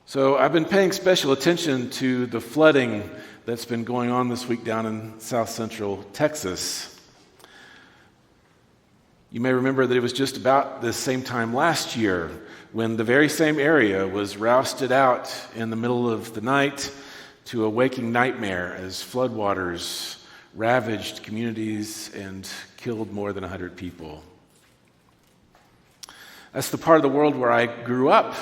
So I've been paying special attention to the flooding that's been going on this week down in south central Texas. You may remember that it was just about the same time last year when the very same area was rousted out in the middle of the night to a waking nightmare as floodwaters ravaged communities and killed more than 100 people. That's the part of the world where I grew up.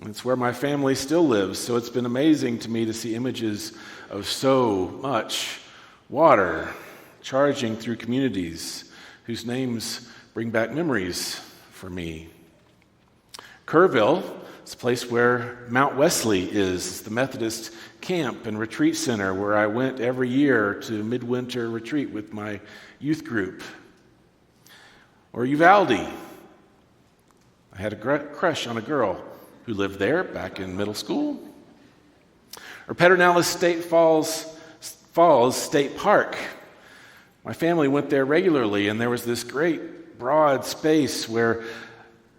It's where my family still lives, so it's been amazing to me to see images of so much water charging through communities whose names bring back memories for me. Kerrville is a place where Mount Wesley is. It's the Methodist camp and retreat center where I went every year to midwinter retreat with my youth group. Or Uvalde. I had a crush on a girl who lived there back in middle school. Or Pedernales Falls State Park. My family went there regularly, and there was this great broad space where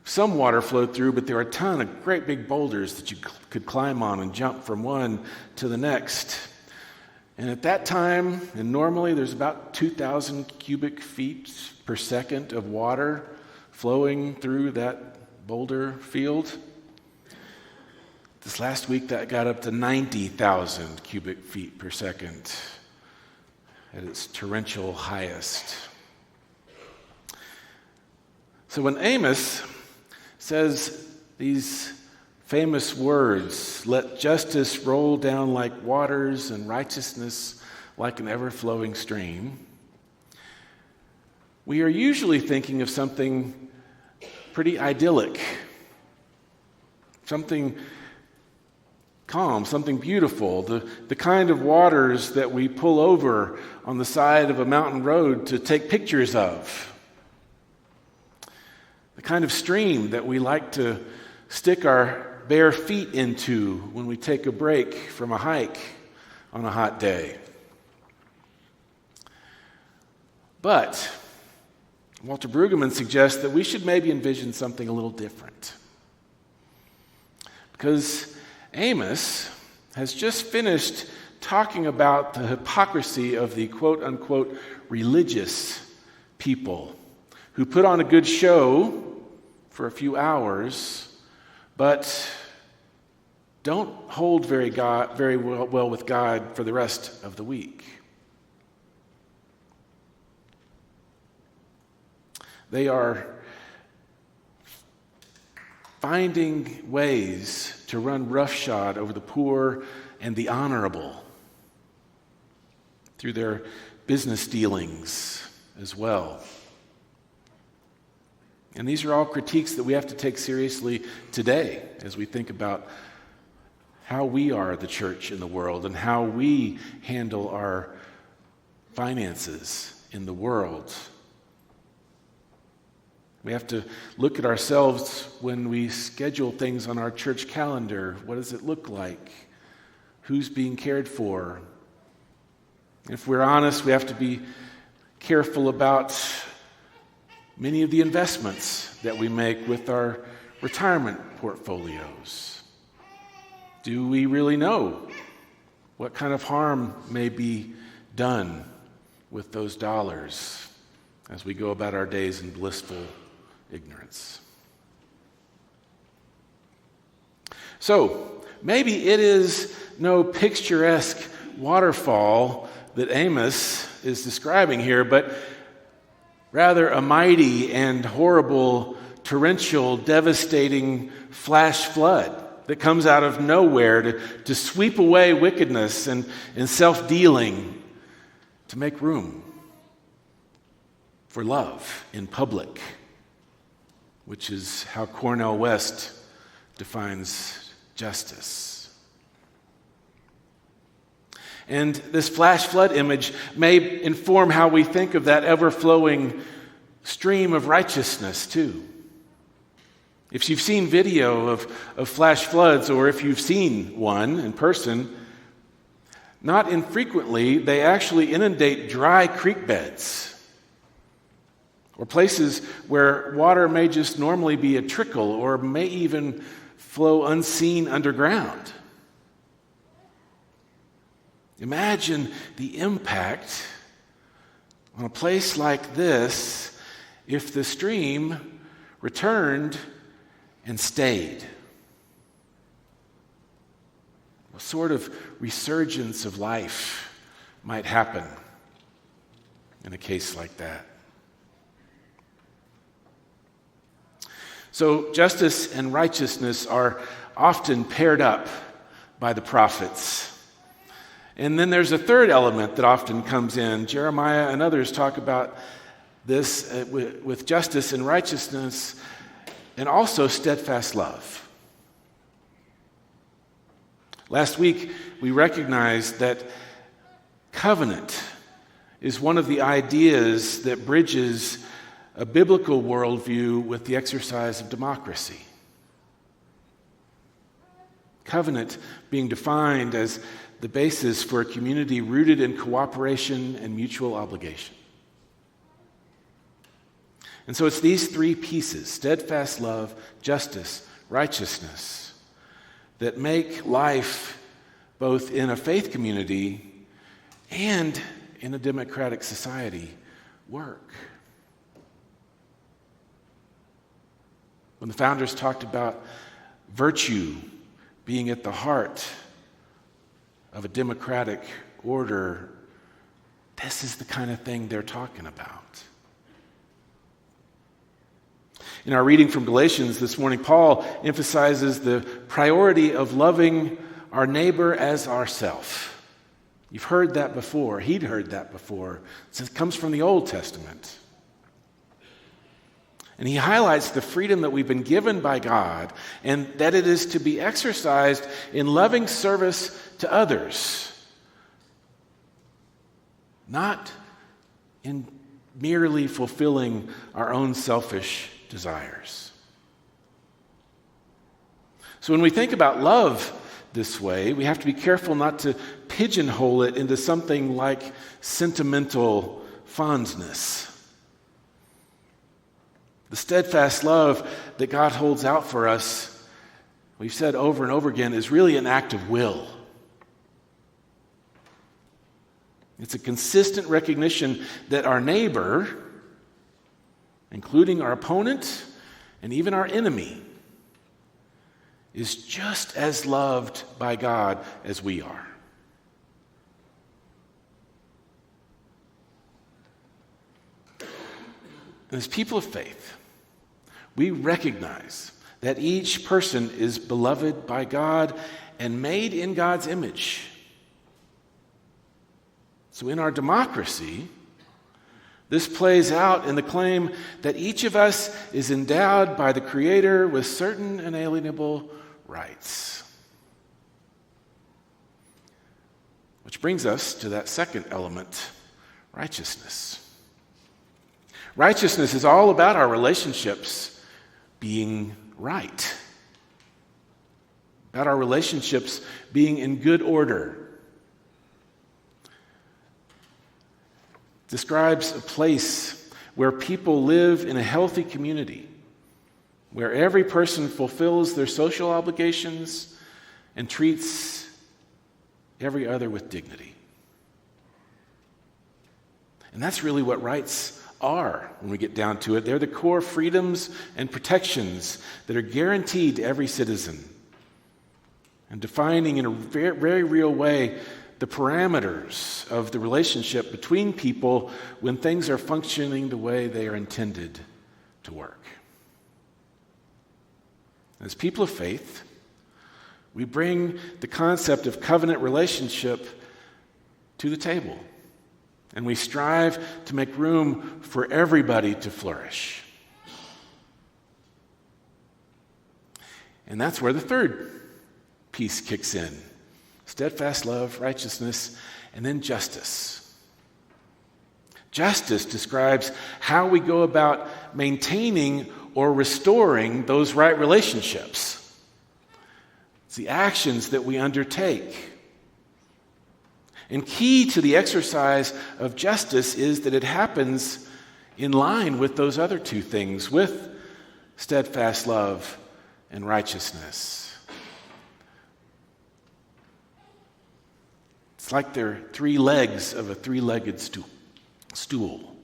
some water flowed through, but there were a ton of great big boulders that you could climb on and jump from one to the next. And at that time, and normally there's about 2,000 cubic feet per second of water flowing through that boulder field. This last week, that got up to 90,000 cubic feet per second at its torrential highest. So when Amos says these famous words, "Let justice roll down like waters and righteousness like an ever-flowing stream," we are usually thinking of something pretty idyllic, something calm, something beautiful, the kind of waters that we pull over on the side of a mountain road to take pictures of. The kind of stream that we like to stick our bare feet into when we take a break from a hike on a hot day. But Walter Brueggemann suggests that we should maybe envision something a little different. Because Amos has just finished talking about the hypocrisy of the quote-unquote religious people who put on a good show for a few hours, but don't hold very well with God for the rest of the week. They are finding ways to run roughshod over the poor and the honorable through their business dealings as well. And these are all critiques that we have to take seriously today as we think about how we are the church in the world and how we handle our finances in the world. We have to look at ourselves when we schedule things on our church calendar. What does it look like? Who's being cared for? If we're honest, we have to be careful about many of the investments that we make with our retirement portfolios. Do we really know what kind of harm may be done with those dollars as we go about our days in blissful ignorance? So, maybe it is no picturesque waterfall that Amos is describing here, but rather a mighty and horrible, torrential, devastating flash flood that comes out of nowhere to sweep away wickedness and self-dealing, to make room for love in public, which is how Cornel West defines justice. And this flash flood image may inform how we think of that ever-flowing stream of righteousness too. If you've seen video of flash floods, or if you've seen one in person, not infrequently they actually inundate dry creek beds, or places where water may just normally be a trickle or may even flow unseen underground. Imagine the impact on a place like this if the stream returned and stayed. What sort of resurgence of life might happen in a case like that? So justice and righteousness are often paired up by the prophets. And then there's a third element that often comes in. Jeremiah and others talk about this with justice and righteousness and also steadfast love. Last week, we recognized that covenant is one of the ideas that bridges a biblical worldview with the exercise of democracy. Covenant being defined as the basis for a community rooted in cooperation and mutual obligation. And so it's these three pieces, steadfast love, justice, righteousness, that make life both in a faith community and in a democratic society work. When the founders talked about virtue being at the heart of a democratic order, this is the kind of thing they're talking about. In our reading from Galatians this morning, Paul emphasizes the priority of loving our neighbor as ourself. You've heard that before. He'd heard that before. It comes from the Old Testament. And he highlights the freedom that we've been given by God and that it is to be exercised in loving service to others, not in merely fulfilling our own selfish desires. So when we think about love this way, we have to be careful not to pigeonhole it into something like sentimental fondness. The steadfast love that God holds out for us, we've said over and over again, is really an act of will. It's a consistent recognition that our neighbor, including our opponent and even our enemy, is just as loved by God as we are. And as people of faith, we recognize that each person is beloved by God and made in God's image. So in our democracy, this plays out in the claim that each of us is endowed by the Creator with certain inalienable rights. Which brings us to that second element, righteousness. Righteousness is all about our relationships being right, about our relationships being in good order. It describes a place where people live in a healthy community, where every person fulfills their social obligations and treats every other with dignity. And that's really what rights are when we get down to it. They're the core freedoms and protections that are guaranteed to every citizen, and defining in a very, very real way the parameters of the relationship between people when things are functioning the way they are intended to work. As people of faith, we bring the concept of covenant relationship to the table. And we strive to make room for everybody to flourish. And that's where the third piece kicks in. Steadfast love, righteousness, and then justice. Justice describes how we go about maintaining or restoring those right relationships. It's the actions that we undertake. And key to the exercise of justice is that it happens in line with those other two things, with steadfast love and righteousness. It's like they're three legs of a three-legged stool.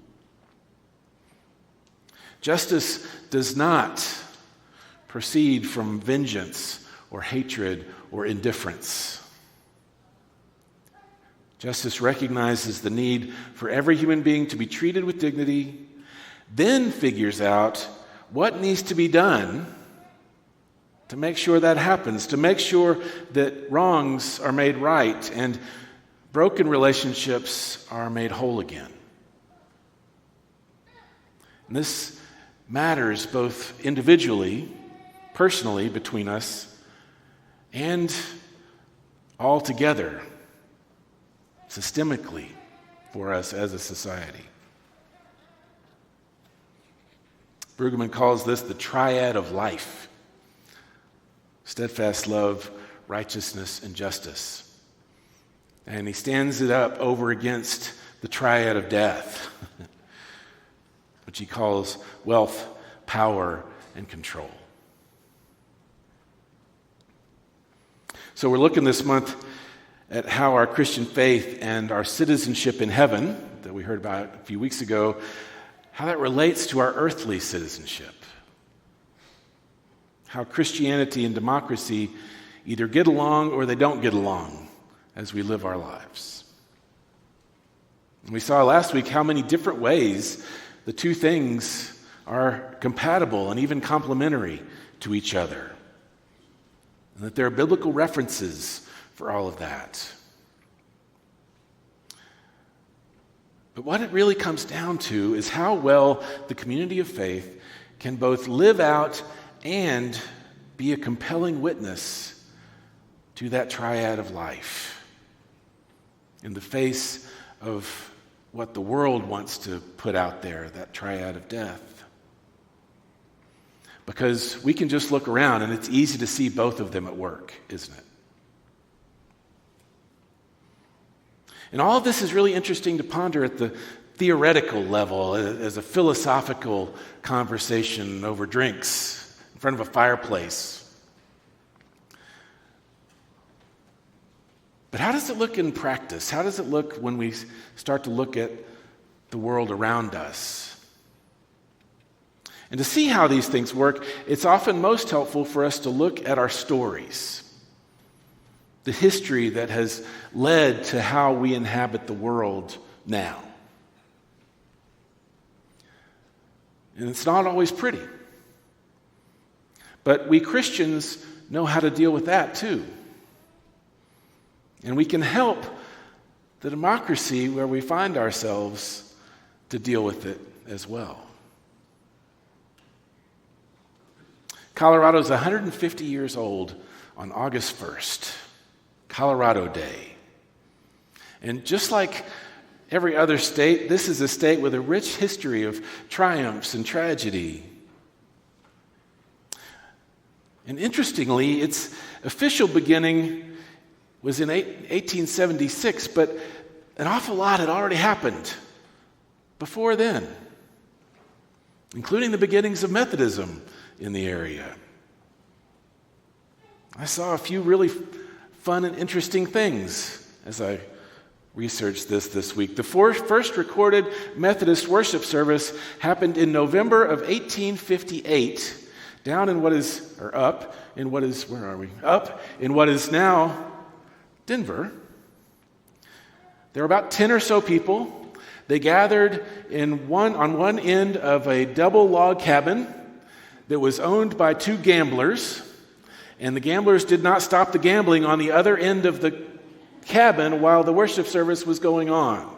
Justice does not proceed from vengeance or hatred or indifference. Justice recognizes the need for every human being to be treated with dignity, then figures out what needs to be done to make sure that happens, to make sure that wrongs are made right and broken relationships are made whole again. And this matters both individually, personally between us, and all together, systemically for us as a society. Brueggemann calls this the triad of life: steadfast love, righteousness, and justice. And he stands it up over against the triad of death, which he calls wealth, power, and control. So we're looking this month at how our Christian faith and our citizenship in heaven, that we heard about a few weeks ago, how that relates to our earthly citizenship. How Christianity and democracy either get along or they don't get along as we live our lives. And we saw last week how many different ways the two things are compatible and even complementary to each other, and that there are biblical references for all of that. But what it really comes down to is how well the community of faith can both live out and be a compelling witness to that triad of life in the face of what the world wants to put out there, that triad of death. Because we can just look around and it's easy to see both of them at work, isn't it? And all of this is really interesting to ponder at the theoretical level, as a philosophical conversation over drinks in front of a fireplace. But how does it look in practice? How does it look when we start to look at the world around us? And to see how these things work, it's often most helpful for us to look at our stories, the history that has led to how we inhabit the world now. And it's not always pretty. But we Christians know how to deal with that too. And we can help the democracy where we find ourselves to deal with it as well. Colorado is 150 years old on August 1st, Colorado Day. And just like every other state, this is a state with a rich history of triumphs and tragedy. And interestingly, its official beginning was in 1876, but an awful lot had already happened before then, including the beginnings of Methodism in the area. I saw a few really fun and interesting things as I researched this week. The first recorded Methodist worship service happened in November of 1858, up in what is now Denver. There were about 10 or so people. They gathered on one end of a double log cabin that was owned by two gamblers, and the gamblers did not stop the gambling on the other end of the cabin while the worship service was going on.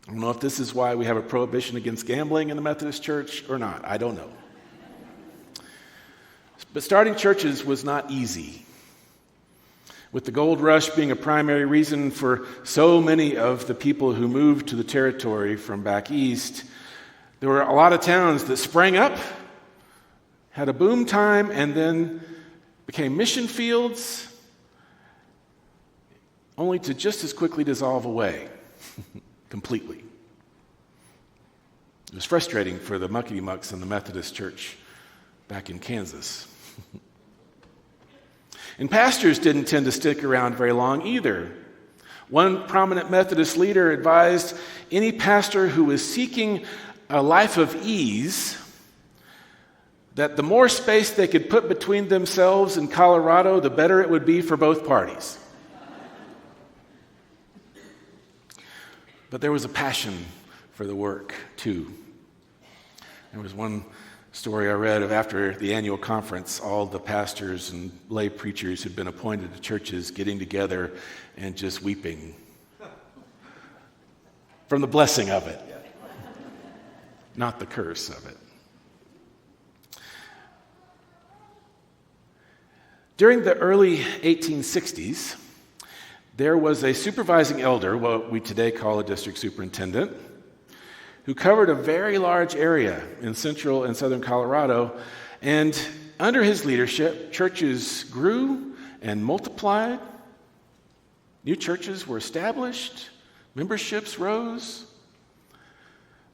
I don't know if this is why we have a prohibition against gambling in the Methodist Church or not. I don't know. But starting churches was not easy. With the gold rush being a primary reason for so many of the people who moved to the territory from back east, there were a lot of towns that sprang up, had a boom time, and then became mission fields, only to just as quickly dissolve away completely. It was frustrating for the muckety-mucks in the Methodist Church back in Kansas. And pastors didn't tend to stick around very long either. One prominent Methodist leader advised any pastor who was seeking a life of ease that the more space they could put between themselves and Colorado, the better it would be for both parties. But there was a passion for the work, too. There was one story I read of after the annual conference, all the pastors and lay preachers who'd been appointed to churches getting together and just weeping from the blessing of it, not the curse of it. During the early 1860s, there was a supervising elder, what we today call a district superintendent, who covered a very large area in central and southern Colorado. And under his leadership, churches grew and multiplied. New churches were established. Memberships rose.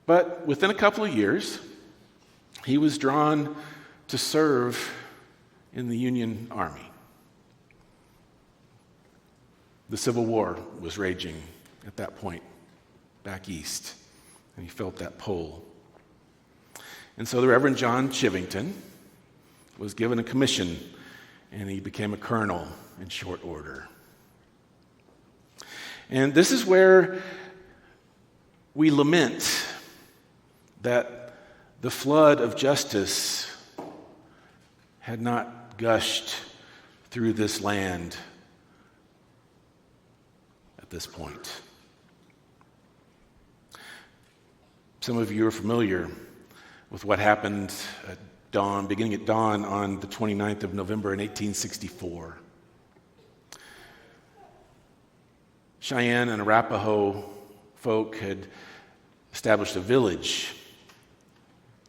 But within a couple of years, he was drawn to serve in the Union Army. The Civil War was raging at that point back east, and he felt that pull. And so the Reverend John Chivington was given a commission, and he became a colonel in short order. And this is where we lament that the flood of justice had not gushed through this land at this point. Some of you are familiar with what happened at dawn, beginning at dawn on the 29th of November in 1864. Cheyenne and Arapaho folk had established a village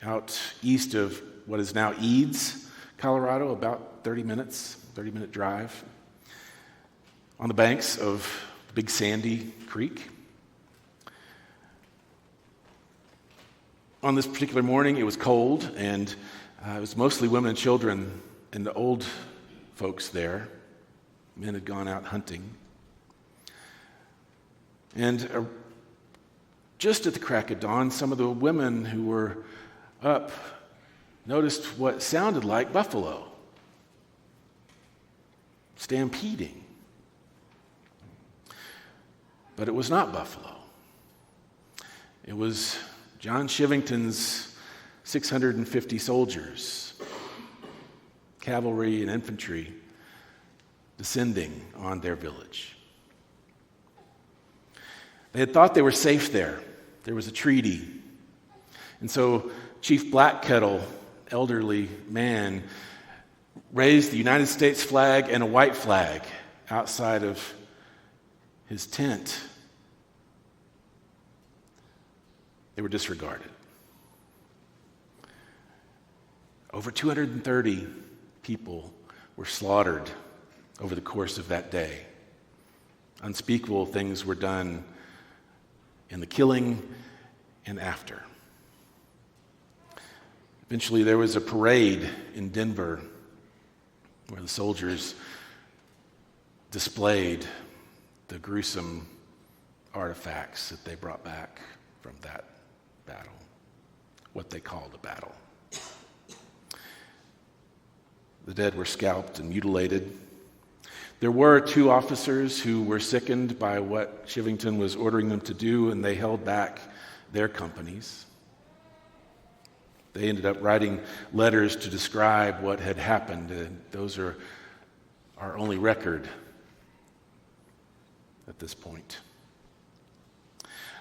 out east of what is now Eads, Colorado, about 30-minute drive, on the banks of Big Sandy Creek. On this particular morning, it was cold, and it was mostly women and children and the old folks there. Men had gone out hunting. And just at the crack of dawn, some of the women who were up noticed what sounded like buffalo stampeding. But it was not buffalo. It was John Chivington's 650 soldiers, cavalry and infantry, descending on their village. They had thought they were safe there. There was a treaty. And so Chief Blackkettle, elderly man, raised the United States flag and a white flag outside of his tent. They were disregarded. Over 230 people were slaughtered over the course of that day. Unspeakable things were done in the killing and after. Eventually, there was a parade in Denver where the soldiers displayed the gruesome artifacts that they brought back from that battle, what they called a battle. The dead were scalped and mutilated. There were 2 officers who were sickened by what Chivington was ordering them to do, and they held back their companies. They ended up writing letters to describe what had happened, and those are our only record at this point.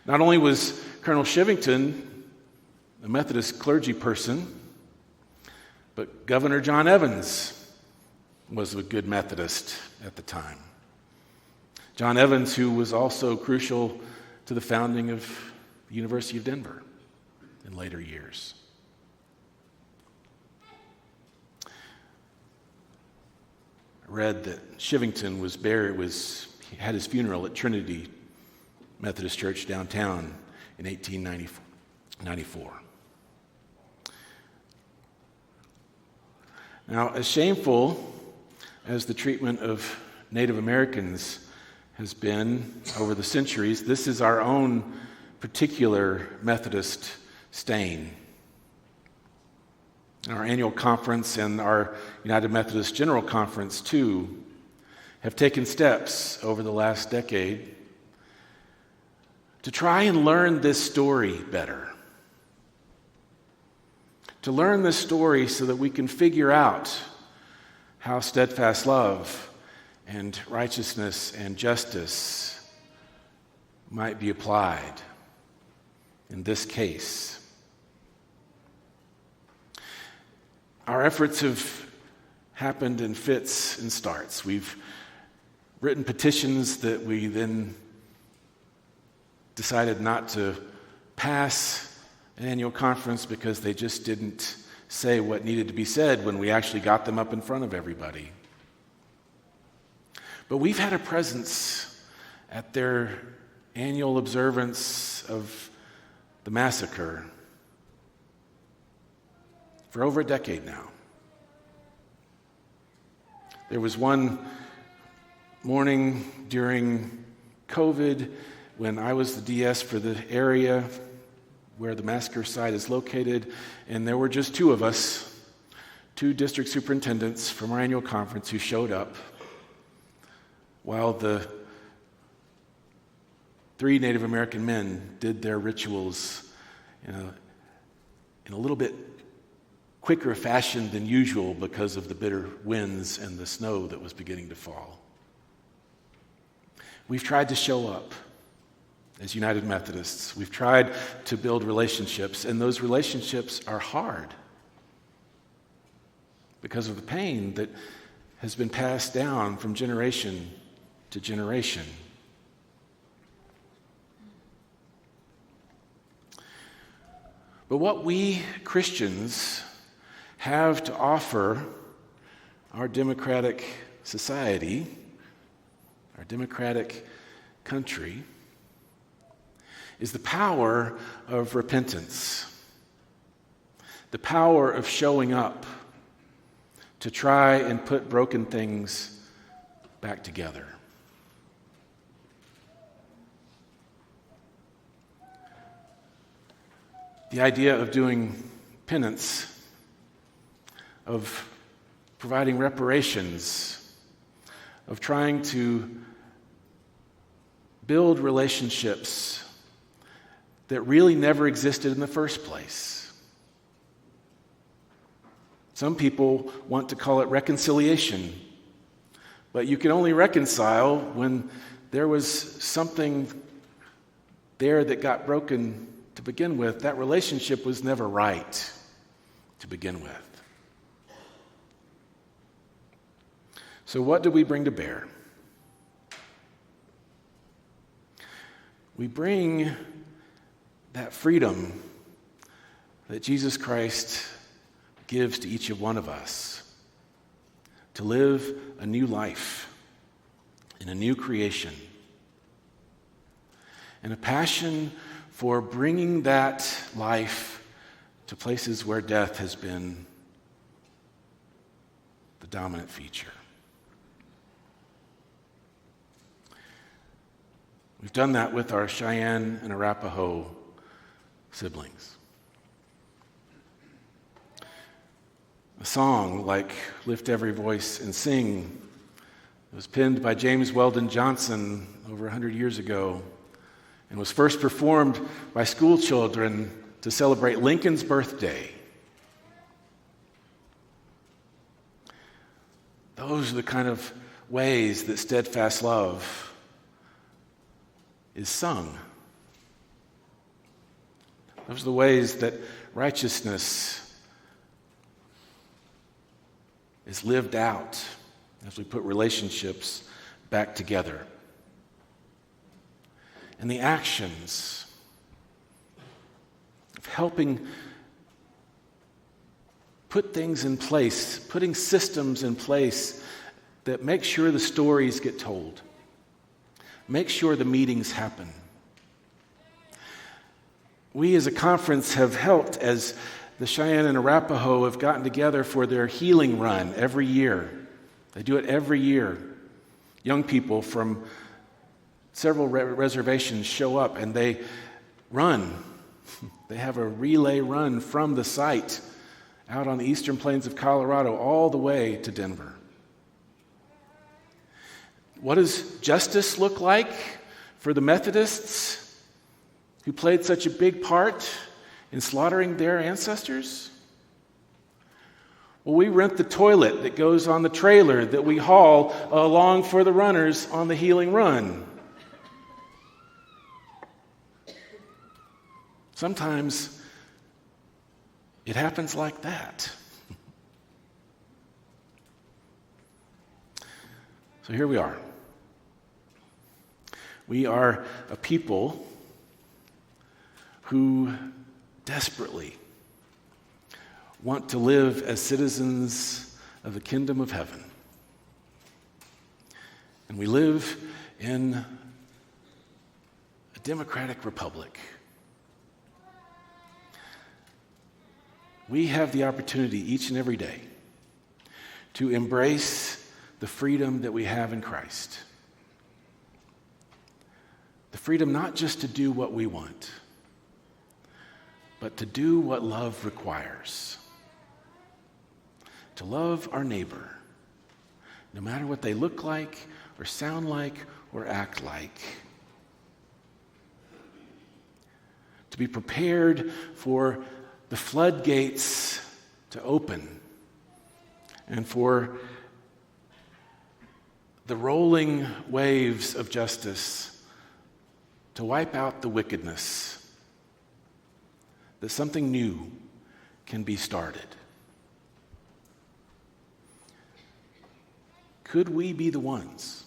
Not only was Colonel Chivington a Methodist clergy person, but Governor John Evans was a good Methodist at the time. John Evans, who was also crucial to the founding of the University of Denver in later years. I read that Chivington he had his funeral at Trinity Methodist Church downtown in 1894. Now, as shameful as the treatment of Native Americans has been over the centuries, this is our own particular Methodist stain. Our annual conference and our United Methodist General Conference, too, have taken steps over the last decade to try and learn this story better. To learn this story so that we can figure out how steadfast love and righteousness and justice might be applied in this case. Our efforts have happened in fits and starts. We've written petitions that we then decided not to pass an annual conference because they just didn't say what needed to be said when we actually got them up in front of everybody. But we've had a presence at their annual observance of the massacre for over a decade now. There was one morning during COVID when I was the DS for the area where the massacre site is located, and there were just two of us, two district superintendents from our annual conference who showed up while the 3 Native American men did their rituals in a little bit quicker fashion than usual because of the bitter winds and the snow that was beginning to fall. We've tried to show up as United Methodists. We've tried to build relationships, and those relationships are hard because of the pain that has been passed down from generation to generation. But what we Christians have to offer our democratic society, our democratic country, is the power of repentance, the power of showing up to try and put broken things back together. The idea of doing penance, of providing reparations, of trying to build relationships that really never existed in the first place. Some people want to call it reconciliation, but you can only reconcile when there was something there that got broken to begin with. That relationship was never right to begin with. So what do we bring to bear? We bring that freedom that Jesus Christ gives to each of one of us to live a new life in a new creation, and a passion for bringing that life to places where death has been the dominant feature. We've done that with our Cheyenne and Arapaho siblings. A song like Lift Every Voice and Sing was penned by James Weldon Johnson over 100 years ago and was first performed by school children to celebrate Lincoln's birthday. Those are the kind of ways that steadfast love is sung. Those are the ways that righteousness is lived out as we put relationships back together. And the actions of helping put things in place, putting systems in place that make sure the stories get told, make sure the meetings happen. We as a conference have helped as the Cheyenne and Arapaho have gotten together for their healing run every year They do it every year. Young people from several reservations show up and they run. They have a relay run from the site out on the eastern plains of Colorado all the way to Denver. What does justice look like for the Methodists who played such a big part in slaughtering their ancestors? Well, we rent the toilet that goes on the trailer that we haul along for the runners on the healing run. Sometimes it happens like that. So here we are. We are a people who desperately want to live as citizens of the kingdom of heaven. And we live in a democratic republic. We have the opportunity each and every day to embrace the freedom that we have in Christ. The freedom not just to do what we want, but to do what love requires. To love our neighbor, no matter what they look like, or sound like, or act like. To be prepared for the floodgates to open, and for the rolling waves of justice to wipe out the wickedness, that something new can be started. Could we be the ones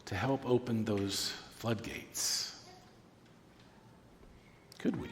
to help open those floodgates? Could we?